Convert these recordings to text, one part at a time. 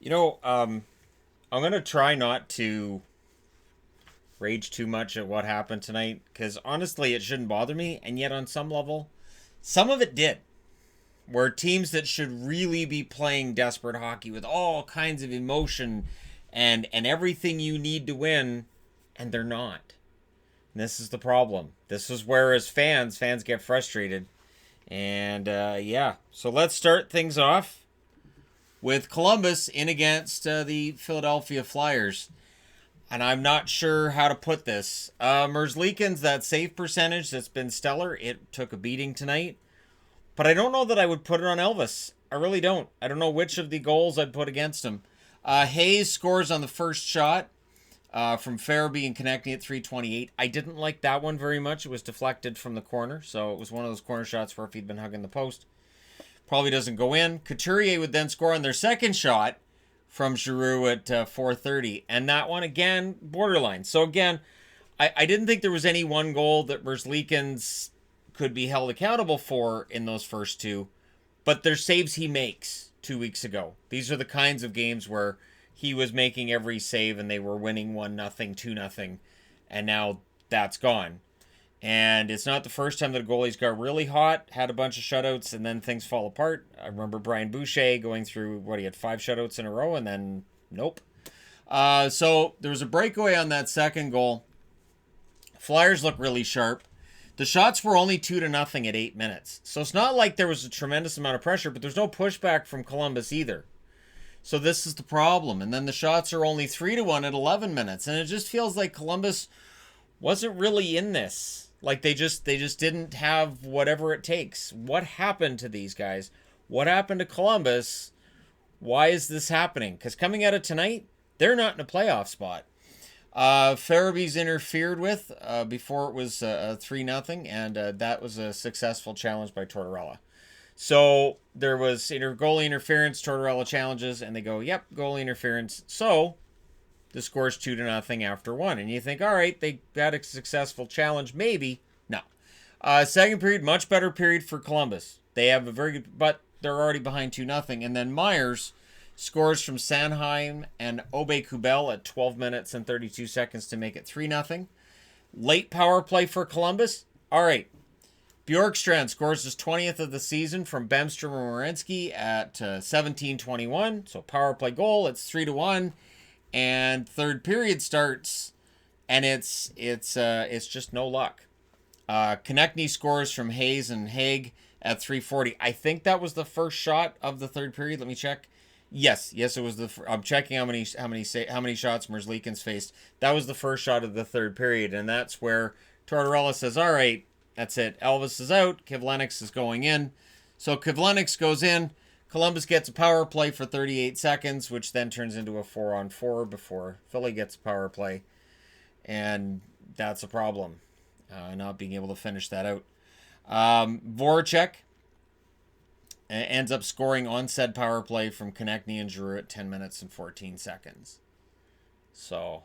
I'm going to try not to rage too much at what happened tonight because honestly, it shouldn't bother me. And yet, on some level, some of it did. Where teams that should really be playing desperate hockey with all kinds of emotion and everything you need to win, and they're not. And this is the problem. This is where, as fans get frustrated. And yeah, so let's start things off with Columbus in against the Philadelphia Flyers. And I'm not sure how to put this. Merzlikins, that save percentage that's been stellar, it took a beating tonight. But I don't know that I would put it on Elvis. I really don't. I don't know which of the goals I'd put against him. Hayes scores on the first shot from Farabee and Konechny at 3:28. I didn't like that one very much. It was deflected from the corner, so it was one of those corner shots where if he'd been hugging the post, probably doesn't go in. Couturier would then score on their second shot from Giroux at 4:30, and that one again borderline. So again, I didn't think there was any one goal that Merzlikins could be held accountable for in those first two, but there's saves he makes 2 weeks ago. These are the kinds of games where he was making every save and they were winning 1-0, 2-0, and now that's gone. And it's not the first time that a goalie's got really hot, had a bunch of shutouts, and then things fall apart. I remember Brian Boucher going through, he had 5 shutouts in a row, and then nope. So there was a breakaway on that second goal. Flyers look really sharp. The shots were only 2-0 at 8 minutes. So it's not like there was a tremendous amount of pressure, but there's no pushback from Columbus either. So this is the problem. And then the shots are only 3-1 at 11 minutes. And it just feels like Columbus wasn't really in this. Like they just didn't have whatever it takes. What happened to these guys? What happened to Columbus? Why is this happening? Because coming out of tonight, they're not in a playoff spot. Farabee's interfered with before it was 3-0, and that was a successful challenge by Tortorella. So there was goalie interference, Tortorella challenges, and they go, yep, goalie interference. So the score's 2-0 after one. And you think, all right, they got a successful challenge, maybe. No. Second period, much better period for Columbus. They have a very good, but they're already behind 2-0. And then Myers scores from Sanheim and Aube-Kubel at 12 minutes and 32 seconds to make it 3-0. Late power play for Columbus. All right. Bjorkstrand scores his 20th of the season from Bemstrom and Werenski at 17:21. So power play goal. It's 3-1. And third period starts, and it's just no luck. Konechny scores from Hayes and Haig at 3:40. I think that was the first shot of the third period. Let me check. Yes, it was I'm checking how many shots Merzlikins faced. That was the first shot of the third period, and that's where Tortorella says, "All right, that's it. Elvis is out. Kivlenieks is going in." So Kivlenieks goes in. Columbus gets a power play for 38 seconds, which then turns into a 4-on-4 before Philly gets a power play, and that's a problem. Not being able to finish that out. Voracek ends up scoring on said power play from Konechny and Giroux at 10 minutes and 14 seconds. So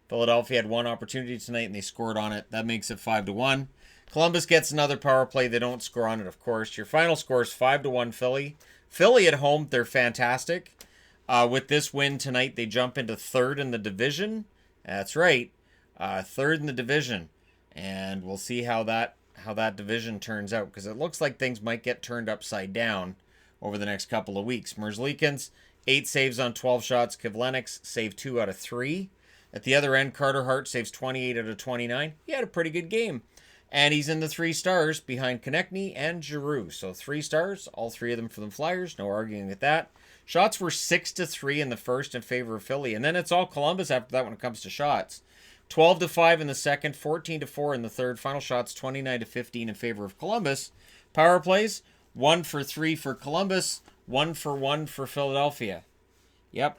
Philadelphia had one opportunity tonight and they scored on it. That makes it 5-1. Columbus gets another power play. They don't score on it, of course. Your final score is 5-1 Philly. Philly at home, they're fantastic. With this win tonight, they jump into third in the division. That's right. Third in the division. And we'll see how that division turns out, because it looks like things might get turned upside down over the next couple of weeks. Merzlikins, 8 saves on 12 shots. Kivlenieks saved 2 out of 3. At the other end, Carter Hart saves 28 out of 29. He had a pretty good game. And he's in the 3 stars behind Konechny and Giroux. So 3 stars, all 3 of them for the Flyers. No arguing with that. Shots were 6-3 in the first in favor of Philly. And then it's all Columbus after that when it comes to shots. 12-5 in the second, 14-4 in the third. Final shots 29-15 in favor of Columbus. Power plays 1-for-3 for Columbus, 1-for-1 for Philadelphia. Yep,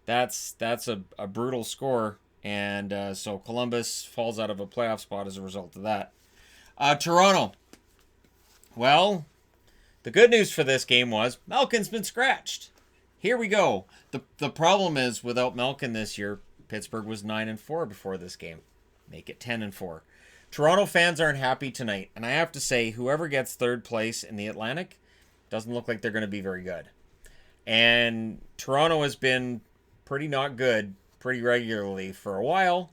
that's a brutal score, and so Columbus falls out of a playoff spot as a result of that. Toronto. Well, the good news for this game was Malkin's been scratched. Here we go. The problem is without Malkin this year, Pittsburgh was 9-4 before this game. Make it 10-4. Toronto fans aren't happy tonight, and I have to say, whoever gets third place in the Atlantic doesn't look like they're going to be very good. And Toronto has been pretty not good pretty regularly for a while.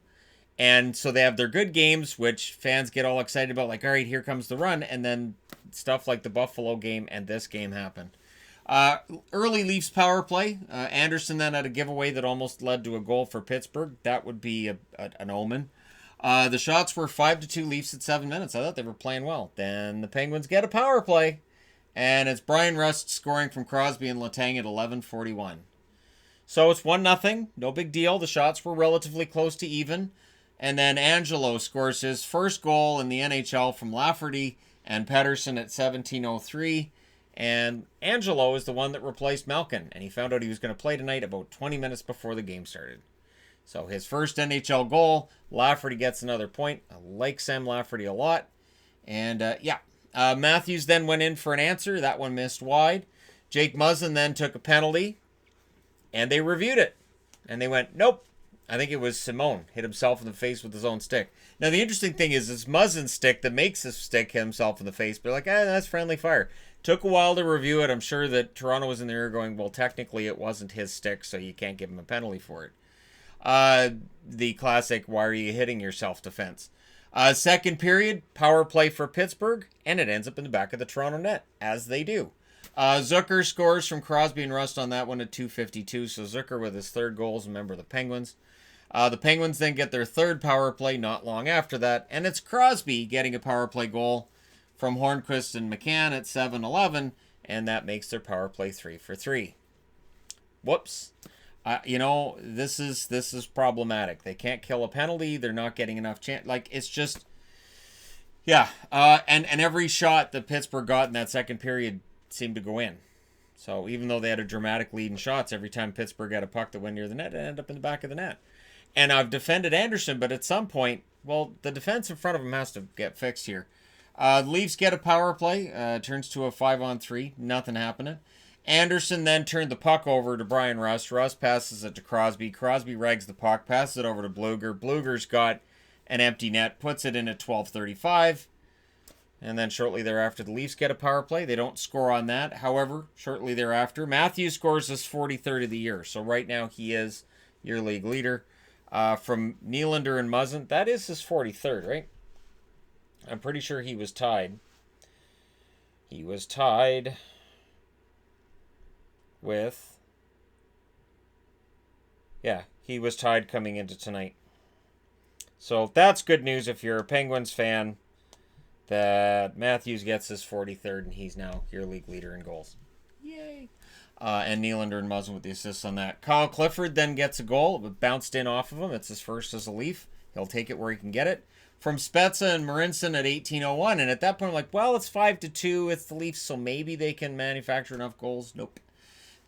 And so they have their good games, which fans get all excited about, like, all right, here comes the run. And then stuff like the Buffalo game and this game happen. Early Leafs power play. Anderson then had a giveaway that almost led to a goal for Pittsburgh. That would be an omen. The shots were 5-2 Leafs at 7 minutes. I thought they were playing well. Then the Penguins get a power play. And it's Brian Rust scoring from Crosby and Letang at 11:41. So it's 1-0. No big deal. The shots were relatively close to even. And then Angelo scores his first goal in the NHL from Lafferty and Pettersson at 17:03. And Angelo is the one that replaced Malkin. And he found out he was going to play tonight about 20 minutes before the game started. So his first NHL goal, Lafferty gets another point. I like Sam Lafferty a lot. And Matthews then went in for an answer. That one missed wide. Jake Muzzin then took a penalty. And they reviewed it. And they went, nope. I think it was Simone hit himself in the face with his own stick. Now, the interesting thing is it's Muzzin's stick that makes his stick hit himself in the face. But like, that's friendly fire. Took a while to review it. I'm sure that Toronto was in there going, well, technically it wasn't his stick, so you can't give him a penalty for it. The classic, why are you hitting yourself defense. Second period, power play for Pittsburgh, and it ends up in the back of the Toronto net, as they do. Zucker scores from Crosby and Rust on that one at 2:52, so Zucker with his third goal is a member of the Penguins. The Penguins then get their third power play not long after that, and it's Crosby getting a power play goal from Hornqvist and McCann at 7:11, and that makes their power play 3-for-3. Whoops. This is problematic. They can't kill a penalty. They're not getting enough chance. Like, it's just, yeah. And every shot that Pittsburgh got in that second period seemed to go in. So even though they had a dramatic lead in shots, every time Pittsburgh got a puck that went near the net, it ended up in the back of the net. And I've defended Anderson, but at some point, well, the defense in front of him has to get fixed here. The Leafs get a power play. Turns to a 5-on-3. Nothing happening. Anderson then turned the puck over to Brian Rust. Rust passes it to Crosby. Crosby regs the puck, passes it over to Bluger. Bluger's got an empty net, puts it in at 12:35. And then shortly thereafter, the Leafs get a power play. They don't score on that. However, shortly thereafter, Matthews scores his 43rd of the year. So right now, he is your league leader. From Nylander and Muzzin, that is his 43rd, right? I'm pretty sure he was tied. He was tied with... Yeah, he was tied coming into tonight. So that's good news if you're a Penguins fan, that Matthews gets his 43rd and he's now your league leader in goals. Yay! And Nylander and Muzzin with the assists on that. Kyle Clifford then gets a goal. It bounced in off of him. It's his first as a Leaf. He'll take it where he can get it. From Spezza and Marinson at 18:01. And at that point, I'm like, well, it's 5-2. It's the Leafs, so maybe they can manufacture enough goals. Nope.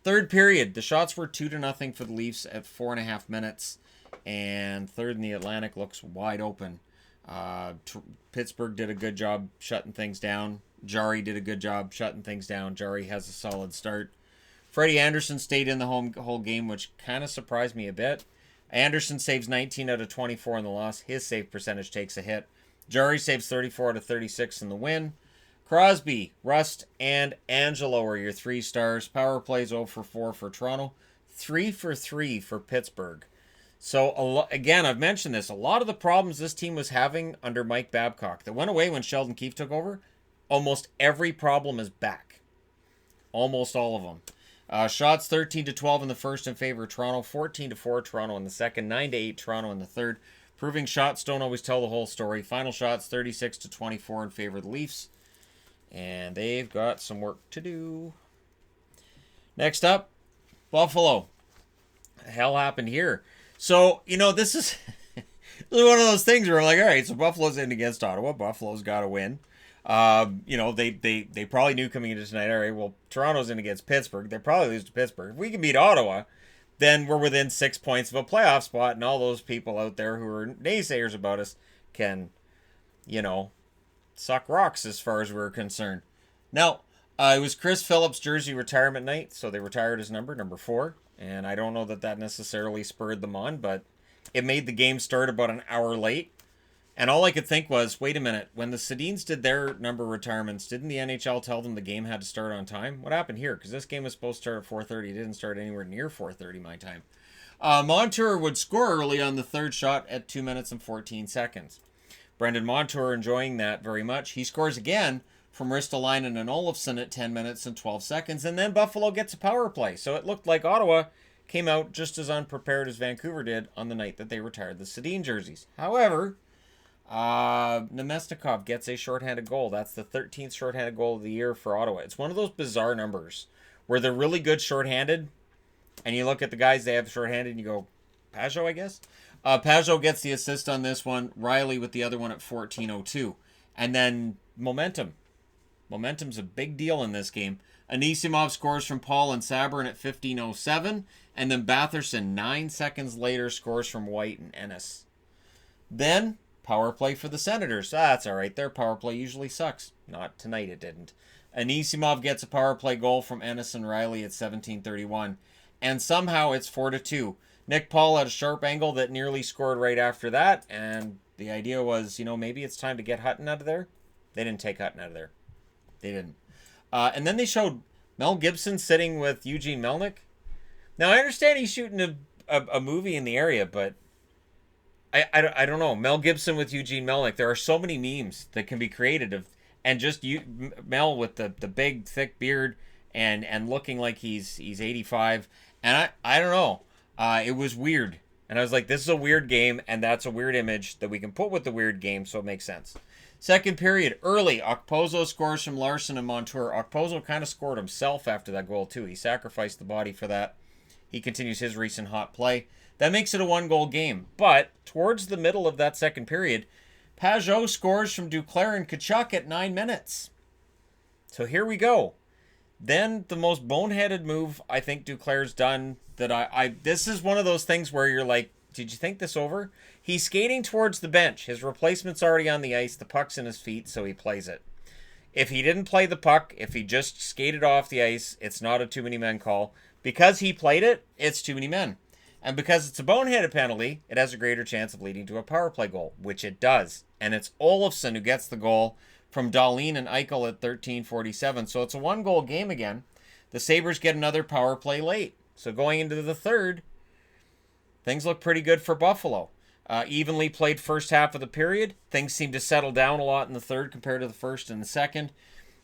Third period. The shots were 2-0 for the Leafs at 4.5 minutes. And third in the Atlantic looks wide open. Pittsburgh did a good job shutting things down. Jari did a good job shutting things down. Jari has a solid start. Freddie Anderson stayed in the whole game, which kind of surprised me a bit. Anderson saves 19 out of 24 in the loss. His save percentage takes a hit. Jari saves 34 out of 36 in the win. Crosby, Rust, and Angelo are your three stars. Power plays 0-for-4 for Toronto. 3-for-3 for Pittsburgh. So, again, I've mentioned this. A lot of the problems this team was having under Mike Babcock that went away when Sheldon Keefe took over, almost every problem is back. Almost all of them. Shots 13-12 in the first in favor of Toronto. 14-4 Toronto in the second. 9-8 Toronto in the third. Proving shots don't always tell the whole story. Final shots 36-24 in favor of the Leafs. And they've got some work to do. Next up, Buffalo. What the hell happened here? So, this is, this is one of those things where I'm like, all right, so Buffalo's in against Ottawa. Buffalo's got to win. They probably knew coming into tonight, all right, well, Toronto's in against Pittsburgh. They'll probably lose to Pittsburgh. If we can beat Ottawa, then we're within 6 points of a playoff spot, and all those people out there who are naysayers about us can, suck rocks as far as we're concerned. Now, it was Chris Phillips' jersey retirement night, so they retired his number 4, and I don't know that necessarily spurred them on, but it made the game start about an hour late. And all I could think was, wait a minute, when the Sedins did their number of retirements, didn't the NHL tell them the game had to start on time? What happened here? Because this game was supposed to start at 4:30. It didn't start anywhere near 4:30 my time. Montour would score early on the third shot at 2 minutes and 14 seconds. Brendan Montour enjoying that very much. He scores again from Ristolainen and Olofsson at 10 minutes and 12 seconds. And then Buffalo gets a power play. So it looked like Ottawa came out just as unprepared as Vancouver did on the night that they retired the Sedin jerseys. However, Nemesnikov gets a shorthanded goal. That's the 13th shorthanded goal of the year for Ottawa. It's one of those bizarre numbers where they're really good shorthanded, and you look at the guys they have shorthanded and you go, Pajot, I guess? Pajot gets the assist on this one. Riley with the other one at 14:02. And then momentum. Momentum's a big deal in this game. Anisimov scores from Paul and Sabrin at 15:07. And then Batherson, 9 seconds later, scores from White and Ennis. Then, power play for the Senators. That's all right. Their power play usually sucks. Not tonight, it didn't. Anisimov gets a power play goal from Ennis and Riley at 17:31. And somehow it's 4-2. Nick Paul had a sharp angle that nearly scored right after that. And the idea was, maybe it's time to get Hutton out of there. They didn't take Hutton out of there. They didn't. And then they showed Mel Gibson sitting with Eugene Melnyk. Now, I understand he's shooting a movie in the area, but I don't know. Mel Gibson with Eugene Melnyk. There are so many memes that can be created of, and just Mel with the big, thick beard and looking like he's 85. And I don't know. It was weird. And I was like, this is a weird game, and that's a weird image that we can put with the weird game, so it makes sense. Second period, early, Okposo scores from Larson and Montour. Okposo kind of scored himself after that goal, too. He sacrificed the body for that. He continues his recent hot play. That makes it a one-goal game. But towards the middle of that second period, Pajot scores from Duclair and Tkachuk at 9 minutes. So here we go. Then the most boneheaded move I think Duclair's done that this is one of those things where you're like, did you think this over? He's skating towards the bench. His replacement's already on the ice. The puck's in his feet, so he plays it. If he didn't play the puck, if he just skated off the ice, it's not a too many men call. Because he played it, it's too many men. And because it's a boneheaded penalty, it has a greater chance of leading to a power play goal, which it does. And it's Olofsson who gets the goal from Dahlin and Eichel at 13:47. So it's a one-goal game again. The Sabres get another power play late. So going into the third, things look pretty good for Buffalo. Evenly played first half of the period. Things seem to settle down a lot in the third compared to the first and the second.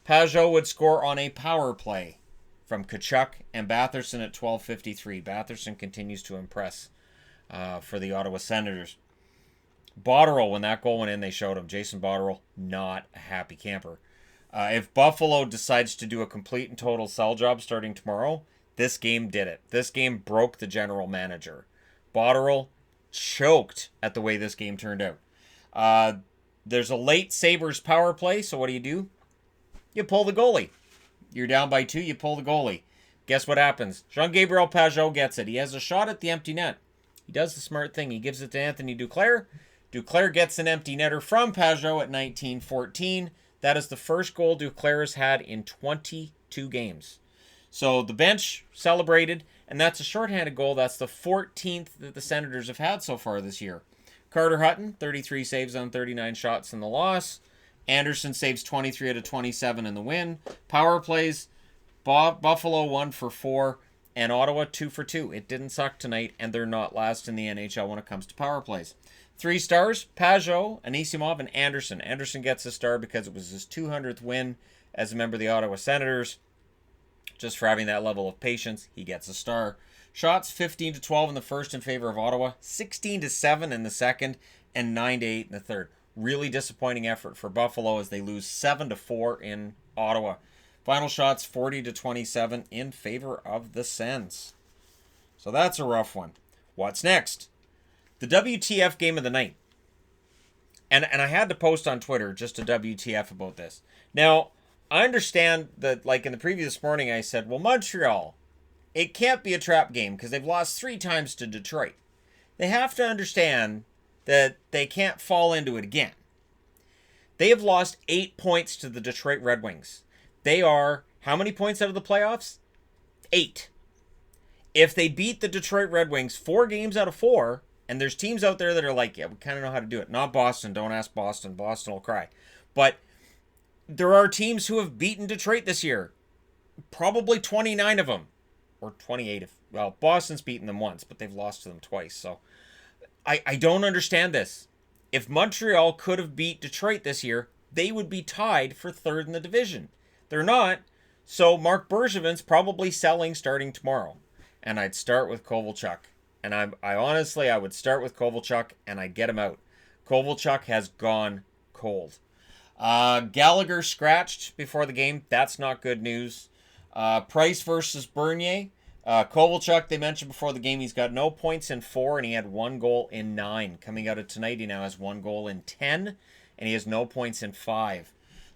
Pajot would score on a power play from Tkachuk and Batherson at 12:53. Batherson continues to impress for the Ottawa Senators. Botterill, when that goal went in, they showed him. Jason Botterill, not a happy camper. If Buffalo decides to do a complete and total sell job starting tomorrow, this game did it. This game broke the general manager. Botterill choked at the way this game turned out. There's a late Sabres power play, so what do? You pull the goalie. You're down by 2, you pull the goalie. Guess what happens? Jean-Gabriel Pajot gets it. He has a shot at the empty net. He does the smart thing. He gives it to Anthony Duclair. Duclair gets an empty netter from Pajot at 19:14. That is the first goal Duclair has had in 22 games. So the bench celebrated, and that's a shorthanded goal. That's the 14th that the Senators have had so far this year. Carter Hutton, 33 saves on 39 shots in the loss. Anderson saves 23 out of 27 in the win. Power plays, Buffalo 1 for 4, and Ottawa 2 for 2. It didn't suck tonight, and they're not last in the NHL when it comes to power plays. 3 stars, Pajot, Anisimov, and Anderson. Anderson gets a star because it was his 200th win as a member of the Ottawa Senators. Just for having that level of patience, he gets a star. Shots 15-12 in the first in favor of Ottawa, 16-7 in the second, and 9-8 in the third. Really disappointing effort for Buffalo as they lose 7-4 in Ottawa. Final shots 40-27 in favor of the Sens. So that's a rough one. What's next? The WTF game of the night. And I had to post on Twitter just a WTF about this. Now, I understand that, like in the previous morning, I said, well, Montreal, it can't be a trap game because they've lost 3 times to Detroit. They have to understand that they can't fall into it again. They have lost 8 points to the Detroit Red Wings. They are, how many points out of the playoffs? 8. If they beat the Detroit Red Wings 4 games out of 4, And there's teams out there that are like, yeah, we kind of know how to do it. Not Boston. Don't ask Boston. Boston will cry. But there are teams who have beaten Detroit this year. Probably 29 of them. Or 28 if, well, Boston's beaten them once, but they've lost to them twice. So I don't understand this. If Montreal could have beat Detroit this year, they would be tied for third in the division. They're not. So Mark Bergevin's probably selling starting tomorrow. And I'd start with Kovalchuk. And I honestly, I would start with Kovalchuk and I'd get him out. Kovalchuk has gone cold. Gallagher scratched before the game. That's not good news. Price versus Bernier. Kovalchuk, they mentioned before the game, he's got no points in 4 and he had 1 goal in 9. Coming out of tonight, he now has 1 goal in 10 and he has no points in 5.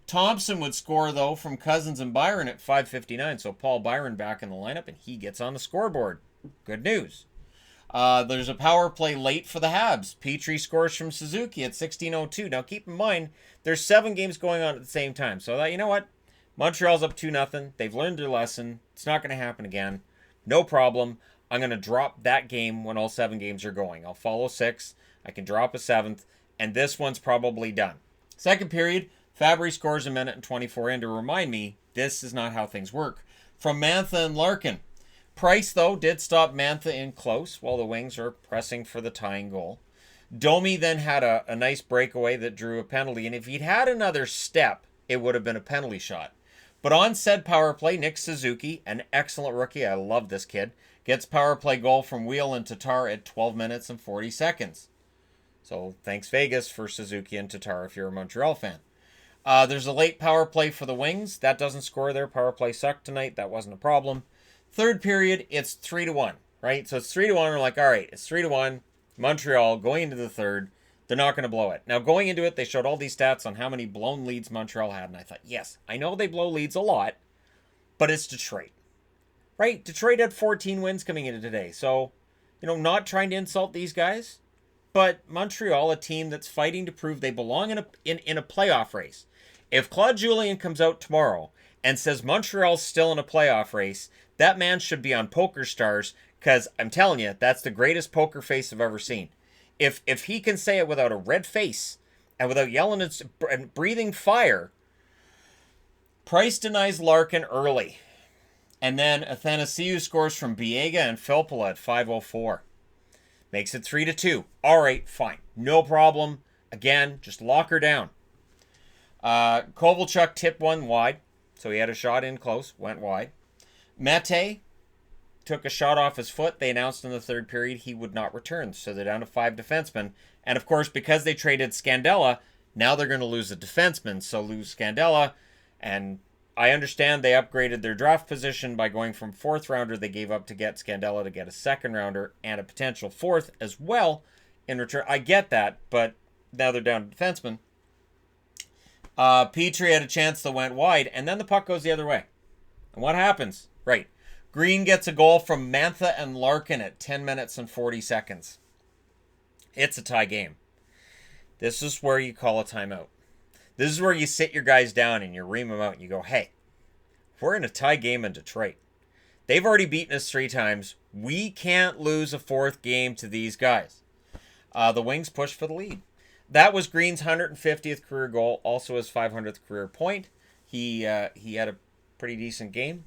Thompson would score, though, from Cousins and Byron at 5:59. So Paul Byron back in the lineup, and he gets on the scoreboard. Good news. There's a power play late for the Habs. Petrie scores from Suzuki at 16:02. Now, keep in mind, there's 7 games going on at the same time. So, you know what? Montreal's up 2-0. They've learned their lesson. It's not going to happen again. No problem. I'm going to drop that game when all 7 games are going. I'll follow 6. I can drop a 7th. And this one's probably done. Second period, Fabry scores a minute and 24 in to remind me this is not how things work. From Mantha and Larkin. Price, though, did stop Mantha in close while the Wings are pressing for the tying goal. Domi then had a nice breakaway that drew a penalty. And if he'd had another step, it would have been a penalty shot. But on said power play, Nick Suzuki, an excellent rookie, I love this kid, gets power play goal from Wheel and Tatar at 12 minutes and 40 seconds. So thanks Vegas for Suzuki and Tatar if you're a Montreal fan. There's a late power play for the Wings. That doesn't score there. Power play sucked tonight. That wasn't a problem. Third period, it's 3-1, right? So it's 3-1. We're like, all right, it's 3-1. Montreal going into the third. They're not going to blow it. Now, going into it, they showed all these stats on how many blown leads Montreal had. And I thought, yes, I know they blow leads a lot, but it's Detroit, right? Detroit had 14 wins coming into today. So, not trying to insult these guys, but Montreal, a team that's fighting to prove they belong in a playoff race. If Claude Julien comes out tomorrow and says Montreal's still in a playoff race, that man should be on Poker Stars because I'm telling you, that's the greatest poker face I've ever seen. If he can say it without a red face and without yelling and breathing fire, Price denies Larkin early. And then Athanasiou scores from Biega and Filppula at 5:04. Makes it 3-2. All right, fine. No problem. Again, just lock her down. Kovalchuk tipped one wide. So he had a shot in close. Went wide. Mete took a shot off his foot. They announced in the third period he would not return. So they're down to 5 defensemen. And of course, because they traded Scandella, now they're going to lose a defenseman. So lose Scandella. And I understand they upgraded their draft position by going from 4th rounder they gave up to get Scandella to get a 2nd rounder and a potential 4th as well in return. I get that, but now they're down to defenseman. Petrie had a chance that went wide, and then the puck goes the other way. And what happens? Right. Green gets a goal from Mantha and Larkin at 10 minutes and 40 seconds. It's a tie game. This is where you call a timeout. This is where you sit your guys down and you ream them out and you go, hey, we're in a tie game in Detroit. They've already beaten us 3 times. We can't lose a 4th game to these guys. The Wings push for the lead. That was Green's 150th career goal, also his 500th career point. He had a pretty decent game.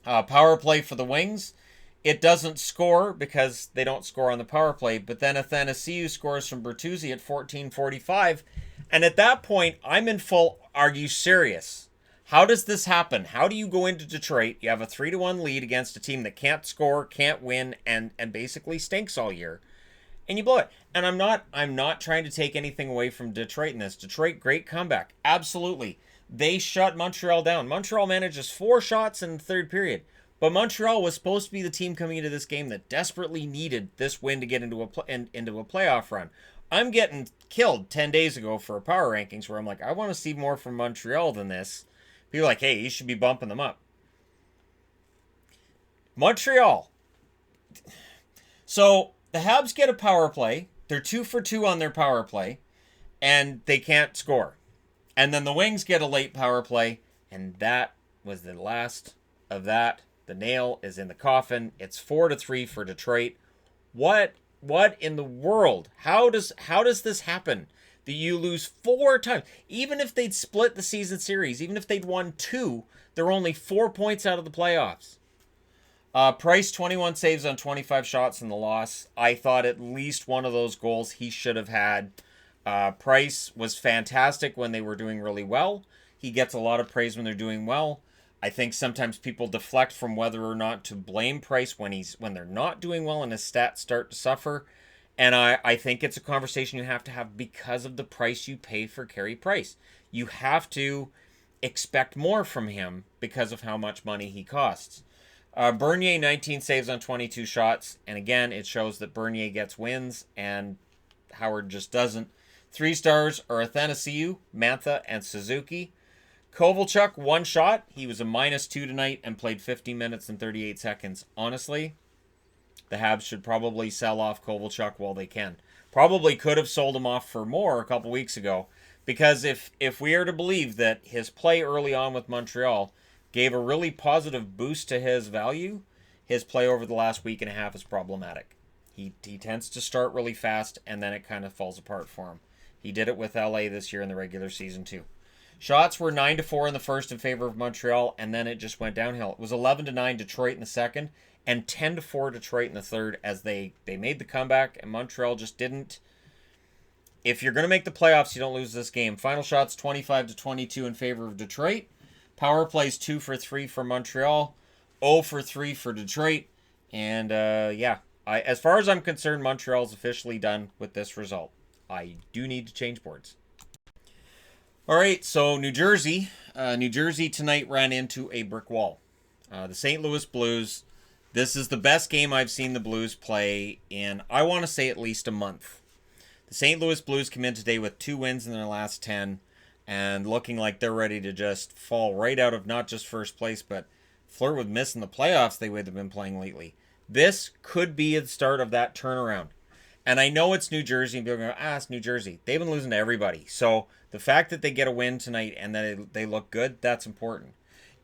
Power play for the Wings. It doesn't score because they don't score on the power play, but then Athanasiou scores from Bertuzzi at 14:45. And at that point, I'm in full, are you serious? How does this happen? How do you go into Detroit? You have a 3-1 lead against a team that can't score, can't win, and basically stinks all year. And you blow it. And I'm not trying to take anything away from Detroit in this. Detroit, great comeback. Absolutely. They shut Montreal down. Montreal manages 4 shots in the third period. But Montreal was supposed to be the team coming into this game that desperately needed this win to get into a playoff run. I'm getting killed 10 days ago for a power rankings where I'm like, I want to see more from Montreal than this. People are like, hey, you should be bumping them up. Montreal. So the Habs get a power play. They're 2 for 2 on their power play. And they can't score. And then the Wings get a late power play. And that was the last of that. The nail is in the coffin. It's 4-3 for Detroit. What What in the world? How does this happen? That you lose 4 times. Even if they'd split the season series, even if they'd won 2, they're only 4 points out of the playoffs. Price 21 saves on 25 shots in the loss. I thought at least one of those goals he should have had. Price was fantastic when they were doing really well. He gets a lot of praise when they're doing well. I think sometimes people deflect from whether or not to blame Price when they're not doing well and his stats start to suffer. And I think it's a conversation you have to have because of the price you pay for Carey Price. You have to expect more from him because of how much money he costs. Bernier, 19 saves on 22 shots. And again, it shows that Bernier gets wins and Howard just doesn't. 3 stars are Athanasiou, Mantha, and Suzuki. Kovalchuk, 1 shot. He was a -2 tonight and played 50 minutes and 38 seconds. Honestly, the Habs should probably sell off Kovalchuk while they can. Probably could have sold him off for more a couple weeks ago. Because if we are to believe that his play early on with Montreal gave a really positive boost to his value, his play over the last week and a half is problematic. He tends to start really fast and then it kind of falls apart for him. He did it with LA this year in the regular season too. Shots were 9-4 in the first in favor of Montreal, and then it just went downhill. It was 11-9 Detroit in the second, and 10-4 Detroit in the third as they made the comeback, and Montreal just didn't. If you're going to make the playoffs, you don't lose this game. Final shots 25-22 in favor of Detroit. Power plays 2 for 3 for Montreal, 0 for 3 for Detroit, and as far as I'm concerned, Montreal's officially done with this result. I do need to change boards. All right, so New Jersey tonight ran into a brick wall. The St. Louis Blues. This is the best game I've seen the Blues play in, I want to say, at least a month. The St. Louis Blues come in today with 2 wins in their last 10 and looking like they're ready to just fall right out of not just first place, but flirt with missing the playoffs they would have been playing lately. This could be the start of that turnaround. And I know it's New Jersey, and people are going, it's New Jersey. They've been losing to everybody. So the fact that they get a win tonight and that they look good, that's important.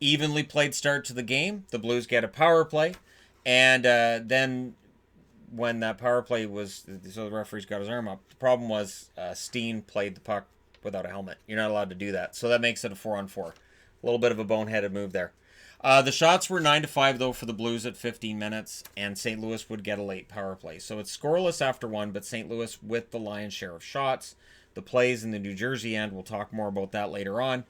Evenly played start to the game. The Blues get a power play. And then when that power play was, so the referee's got his arm up, the problem was Steen played the puck without a helmet. You're not allowed to do that. So that makes it a 4-on-4. A little bit of a boneheaded move there. The shots were 9-5, though, for the Blues at 15 minutes, and St. Louis would get a late power play. So it's scoreless after 1, but St. Louis with the lion's share of shots. The plays in the New Jersey end, we'll talk more about that later on.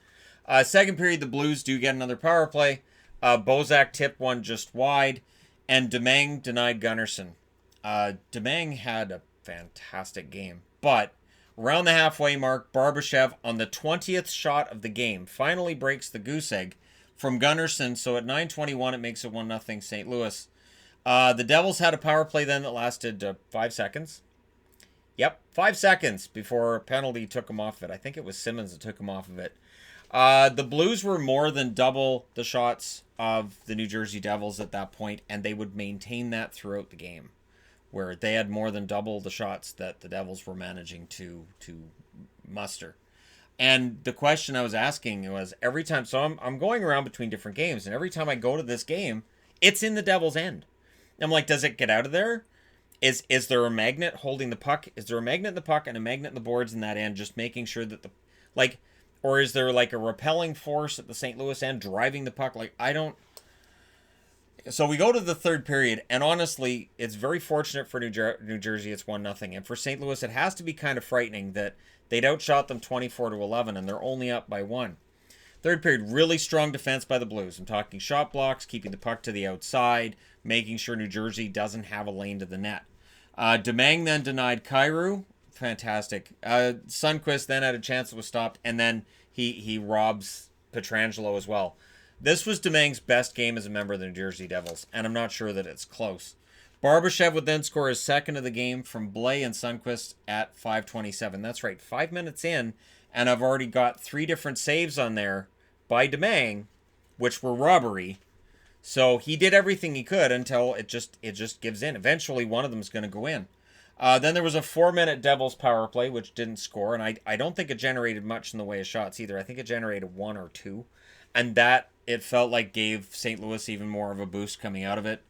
Second period, the Blues do get another power play. Bozak tipped one just wide, and Domingue denied Gunnarsson. Domingue had a fantastic game, but around the halfway mark, Barbashev on the 20th shot of the game finally breaks the goose egg from Gunnarsson, so at 9:21 it makes it 1-0 St. Louis. The Devils had a power play then that lasted 5 seconds. Yep, 5 seconds before a penalty took him off of it. I think it was Simmons that took him off of it. The Blues were more than double the shots of the New Jersey Devils at that point, and they would maintain that throughout the game, where they had more than double the shots that the Devils were managing to muster. And the question I was asking was every time, so I'm going around between different games, and every time I go to this game, it's in the Devils' end. I'm like, does it get out of there? Is there a magnet holding the puck? Is there a magnet in the puck and a magnet in the boards in that end, just making sure that or is there like a repelling force at the St. Louis end driving the puck? So we go to the third period, and honestly, it's very fortunate for New Jersey. It's 1-0, and for St. Louis, it has to be kind of frightening that they'd outshot them 24-11, and they're only up by 1. Third period, really strong defense by the Blues. I'm talking shot blocks, keeping the puck to the outside, making sure New Jersey doesn't have a lane to the net. Domingue then denied Kyrou. Fantastic. Sundqvist then had a chance that was stopped, and then he robs Pietrangelo as well. This was Domingue's best game as a member of the New Jersey Devils, and I'm not sure that it's close. Barbashev would then score his second of the game from Blais and Sundqvist at 5:27. That's right, 5 minutes in, and I've already got 3 different saves on there by Domingue, which were robbery. So he did everything he could until it just gives in. Eventually, one of them is going to go in. Then there was a 4-minute Devils power play, which didn't score, and I don't think it generated much in the way of shots either. I think it generated 1 or 2, and that, it felt like, gave St. Louis even more of a boost coming out of it.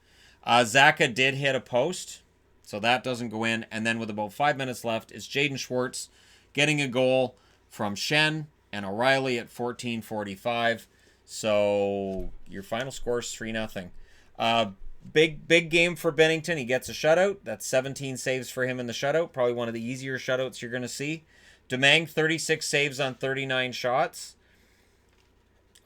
Zacha did hit a post. So that doesn't go in. And then with about 5 minutes left, it's Jaden Schwartz getting a goal from Shen and O'Reilly at 14:45. So your final score is 3-0. Big game for Bennington. He gets a shutout. That's 17 saves for him in the shutout. Probably one of the easier shutouts you're going to see. Domingue, 36 saves on 39 shots.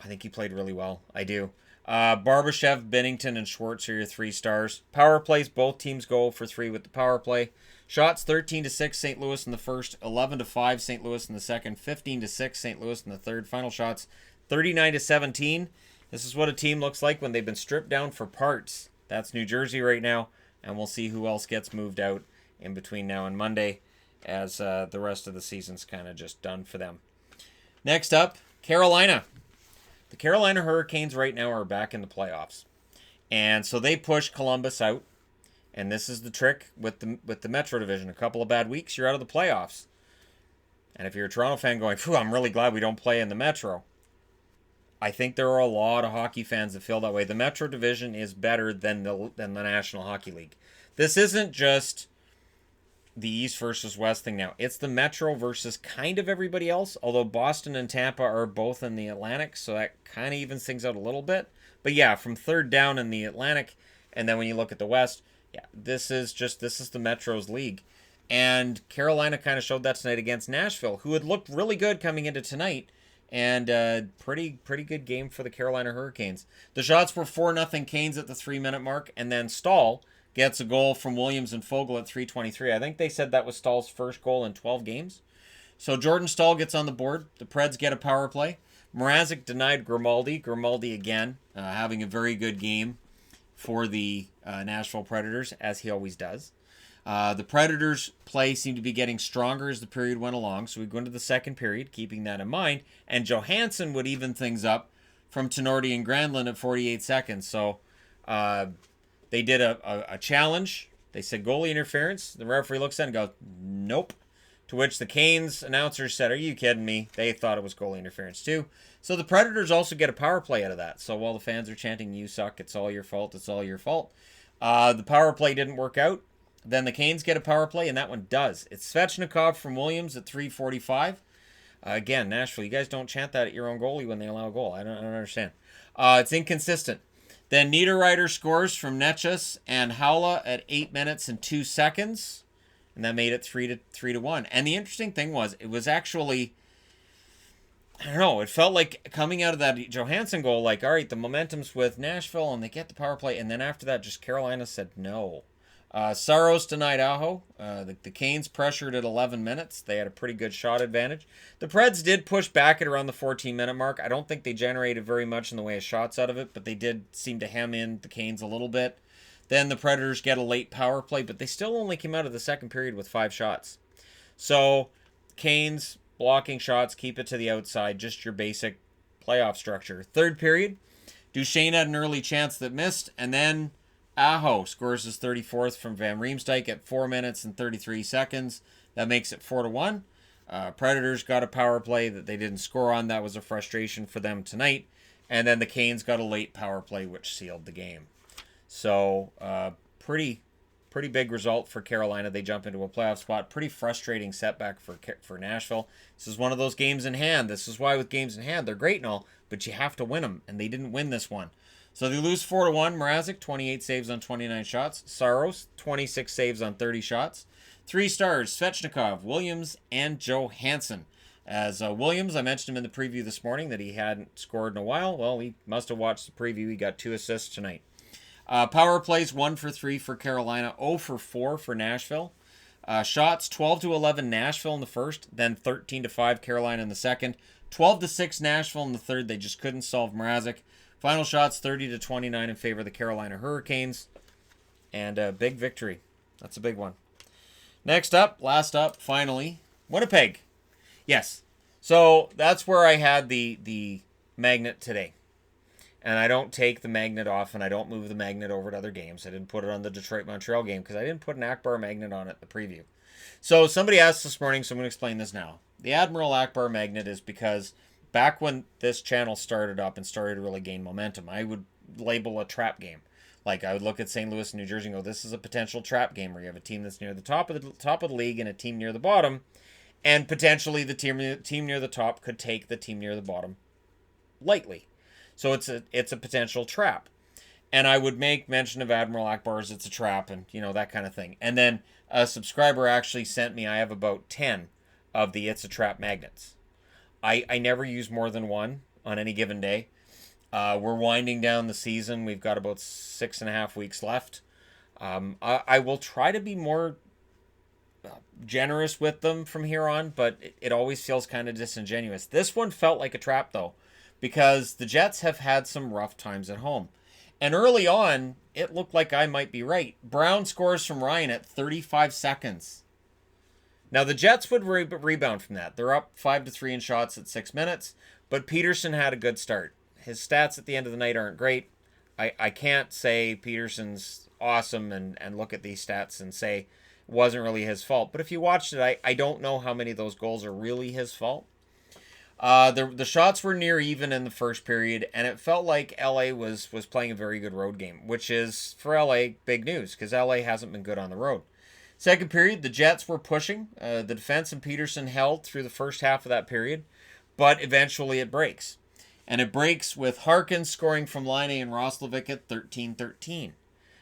I think he played really well. I do. Barbashev, Bennington, and Schwartz are your 3 stars. Power plays, both teams go for 3 with the power play. Shots, 13-6 St. Louis in the first, 11-5 St. Louis in the second, 15-6 St. Louis in the third. Final shots, 39-17. This is what a team looks like when they've been stripped down for parts. That's New Jersey right now, and we'll see who else gets moved out in between now and Monday, as the rest of the season's kind of just done for them. Next up, Carolina. The Carolina Hurricanes right now are back in the playoffs. And so they push Columbus out. And this is the trick with the Metro Division. A couple of bad weeks, you're out of the playoffs. And if you're a Toronto fan going, phew, I'm really glad we don't play in the Metro. I think there are a lot of hockey fans that feel that way. The Metro Division is better than the National Hockey League. This isn't just the East versus West thing now. It's the Metro versus kind of everybody else, although Boston and Tampa are both in the Atlantic, so that kind of evens things out a little bit. But yeah, from third down in the Atlantic, and then when you look at the West, yeah, this is the Metro's league. And Carolina kind of showed that tonight against Nashville, who had looked really good coming into tonight, and pretty good game for the Carolina Hurricanes. The shots were 4-0 Canes at the 3-minute mark, and then Stahl gets a goal from Williams and Fogle at 3:23. I think they said that was Stahl's first goal in 12 games. So Jordan Stahl gets on the board. The Preds get a power play. Mrazek denied Grimaldi. Grimaldi again having a very good game for the Nashville Predators, as he always does. The Predators' play seemed to be getting stronger as the period went along, so we go into the second period, keeping that in mind. And Johansson would even things up from Tenorti and Granlund at 48 seconds. So they did a challenge. They said goalie interference. The referee looks at it and goes, nope. To which the Canes announcers said, are you kidding me? They thought it was goalie interference too. So the Predators also get a power play out of that. So while the fans are chanting, you suck, it's all your fault, it's all your fault. The power play didn't work out. Then the Canes get a power play, and that one does. It's Svechnikov from Williams at 3:45. Again, Nashville, you guys don't chant that at your own goalie when they allow a goal. I don't understand. It's inconsistent. Then Niederreiter scores from Netchus and Haula at 8 minutes and 2 seconds. And that made it 3-1. And the interesting thing was, it was actually, I don't know, it felt like coming out of that Johansson goal, like, all right, the momentum's with Nashville, and they get the power play. And then after that, just Carolina said no. Saros denied Aho. The Canes pressured at 11 minutes. They had a pretty good shot advantage. The Preds did push back at around the 14-minute mark. I don't think they generated very much in the way of shots out of it, but they did seem to hem in the Canes a little bit. Then the Predators get a late power play, but they still only came out of the second period with 5 shots. So, Canes blocking shots, keep it to the outside, just your basic playoff structure. Third period, Duchesne had an early chance that missed, and then Aho scores his 34th from Van Riemsdyk at 4 minutes and 33 seconds. That makes it 4-1. Predators got a power play that they didn't score on. That was a frustration for them tonight. And then the Canes got a late power play, which sealed the game. So, pretty big result for Carolina. They jump into a playoff spot. Pretty frustrating setback for Nashville. This is one of those games in hand. This is why with games in hand, they're great and all, but you have to win them, and they didn't win this one. So they lose 4-1. Mrazek, 28 saves on 29 shots. Saros, 26 saves on 30 shots. 3 stars, Svechnikov, Williams, and Johansson. As Williams, I mentioned him in the preview this morning that he hadn't scored in a while. Well, he must have watched the preview. He got 2 assists tonight. Power plays 1 for 3 for Carolina, 0 for 4 for Nashville. Shots 12-11 Nashville in the first, then 13-5 Carolina in the second. 12-6 Nashville in the third. They just couldn't solve Mrazek. Final shots 30-29 in favor of the Carolina Hurricanes. And a big victory. That's a big one. Next up, last up, finally, Winnipeg. Yes. So that's where I had the magnet today. And I don't take the magnet off, and I don't move the magnet over to other games. I didn't put it on the Detroit-Montreal game because I didn't put an Akbar magnet on it, the preview. So somebody asked this morning, so I'm going to explain this now. The Admiral Akbar magnet is because back when this channel started up and started to really gain momentum, I would label a trap game. Like I would look at St. Louis and New Jersey and go, this is a potential trap game where you have a team that's near the top of the league and a team near the bottom, and potentially the team near the top could take the team near the bottom lightly. So it's a potential trap. And I would make mention of Admiral Akbar's It's a Trap and, that kind of thing. And then a subscriber actually sent me, I have about 10 of the It's a Trap magnets. I never use more than one on any given day. We're winding down the season. We've got about 6.5 weeks left. I will try to be more generous with them from here on, but it always feels kind of disingenuous. This one felt like a trap, though, because the Jets have had some rough times at home. And early on, it looked like I might be right. Brown scores from Ryan at 35 seconds. Now, the Jets would rebound from that. They're up 5-3 in shots at 6 minutes, but Peterson had a good start. His stats at the end of the night aren't great. I can't say Peterson's awesome and look at these stats and say it wasn't really his fault. But if you watched it, I don't know how many of those goals are really his fault. The shots were near even in the first period, and it felt like LA was playing a very good road game, which is, for LA, big news, because LA hasn't been good on the road. Second period, the Jets were pushing. The defense and Peterson held through the first half of that period, but eventually it breaks. And it breaks with Harkins scoring from Laine and Roslovic at 13-13.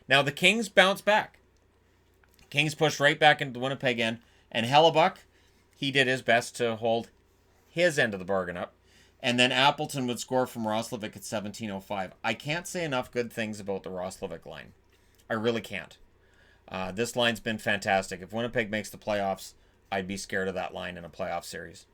Now, the Kings bounce back. Kings pushed right back into the Winnipeg end, and Hellebuck, he did his best to hold his end of the bargain up. And then Appleton would score from Roslovic at 17:05. I can't say enough good things about the Roslovic line. I really can't. This line's been fantastic. If Winnipeg makes the playoffs, I'd be scared of that line in a playoff series.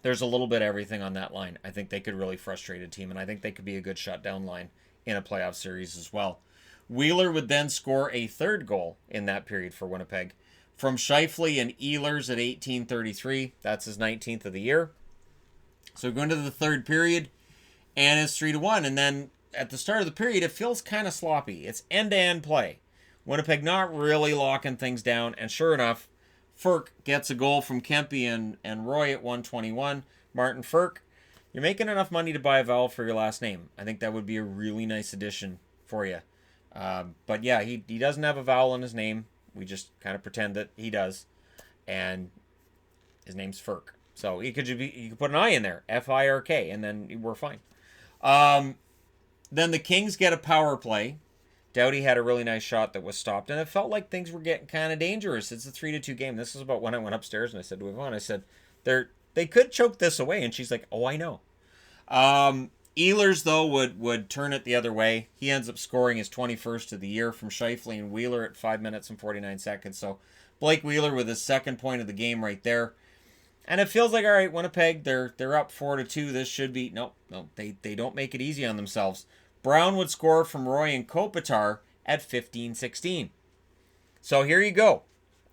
There's a little bit of everything on that line. I think they could really frustrate a team, and I think they could be a good shutdown line in a playoff series as well. Wheeler would then score a third goal in that period for Winnipeg from Scheifele and Ehlers at 18:33. That's his 19th of the year. So going to the third period, and it's 3-1. And then at the start of the period, it feels kind of sloppy. It's end-to-end play. Winnipeg not really locking things down. And sure enough, Ferk gets a goal from Kempe and Roy at 1:21. Martin Ferk, you're making enough money to buy a vowel for your last name. I think that would be a really nice addition for you. But yeah, he doesn't have a vowel in his name. We just kind of pretend that he does. And his name's Ferk. So you could put an I in there, F-I-R-K, and then we're fine. Then the Kings get a power play. Doughty had a really nice shot that was stopped, and it felt like things were getting kind of dangerous. It's a 3-2 game. This is about when I went upstairs and I said to Yvonne, I said, they could choke this away. And she's like, oh, I know. Ehlers, though, would turn it the other way. He ends up scoring his 21st of the year from Scheifele and Wheeler at 5 minutes and 49 seconds. So Blake Wheeler with his second point of the game right there. And it feels like, all right, Winnipeg, they're up 4-2. This should be... No, they don't make it easy on themselves. Brown would score from Roy and Kopitar at 15-16. So here you go.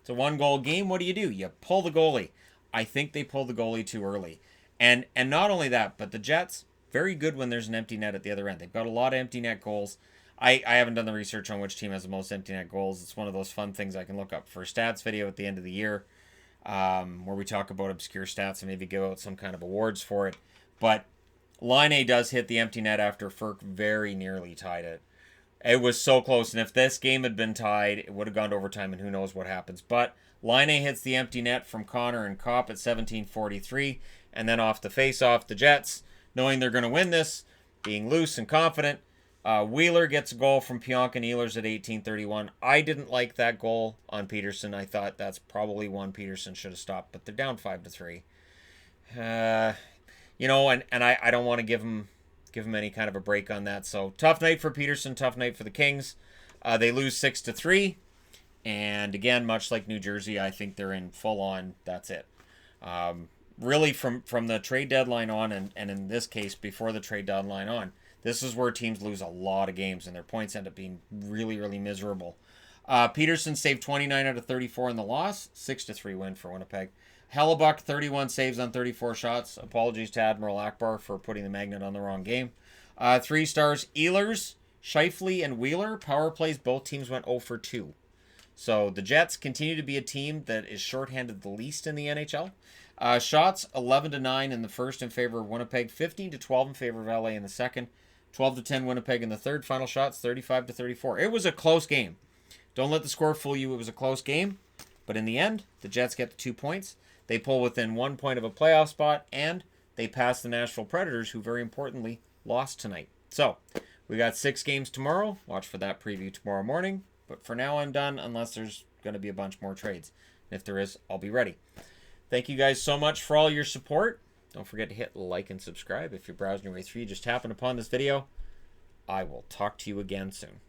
It's a one-goal game. What do? You pull the goalie. I think they pulled the goalie too early. And not only that, but the Jets... very good when there's an empty net at the other end. They've got a lot of empty net goals. I haven't done the research on which team has the most empty net goals. It's one of those fun things I can look up for a stats video at the end of the year, where we talk about obscure stats and maybe give out some kind of awards for it. But Laine does hit the empty net after Ferk very nearly tied it. It was so close, and if this game had been tied, it would have gone to overtime, and who knows what happens. But Laine hits the empty net from Connor and Kopp at 17:43, and then off the face-off, the Jets, knowing they're going to win this, being loose and confident, Wheeler gets a goal from Pionk and Ehlers at 18:31. I didn't like that goal on Peterson. I thought that's probably one Peterson should have stopped, but they're down 5-3. And I don't want to give him any kind of a break on that. So tough night for Peterson, tough night for the Kings. They lose 6-3, and again, much like New Jersey, I think they're in full on. That's it. Really, from the trade deadline on, and in this case, before the trade deadline on, this is where teams lose a lot of games, and their points end up being really, really miserable. Peterson saved 29 out of 34 in the loss, 6-3 win for Winnipeg. Hellebuck, 31 saves on 34 shots. Apologies to Admiral Akbar for putting the magnet on the wrong game. 3 stars, Ehlers, Scheifele, and Wheeler. Power plays, both teams went 0-2. So the Jets continue to be a team that is shorthanded the least in the NHL. Shots, 11-9 in the first in favor of Winnipeg, 15-12 in favor of LA in the second. 12-10 Winnipeg in the third. Final shots 35-34. It was a close game. Don't let the score fool you. It was a close game. But in the end, the Jets get the 2 points. They pull within 1 point of a playoff spot, and they pass the Nashville Predators, who very importantly lost tonight. So, we got 6 games tomorrow. Watch for that preview tomorrow morning. But for now, I'm done unless there's going to be a bunch more trades. And if there is, I'll be ready. Thank you guys so much for all your support. Don't forget to hit like and subscribe if you're browsing your way through. You just happened upon this video. I will talk to you again soon.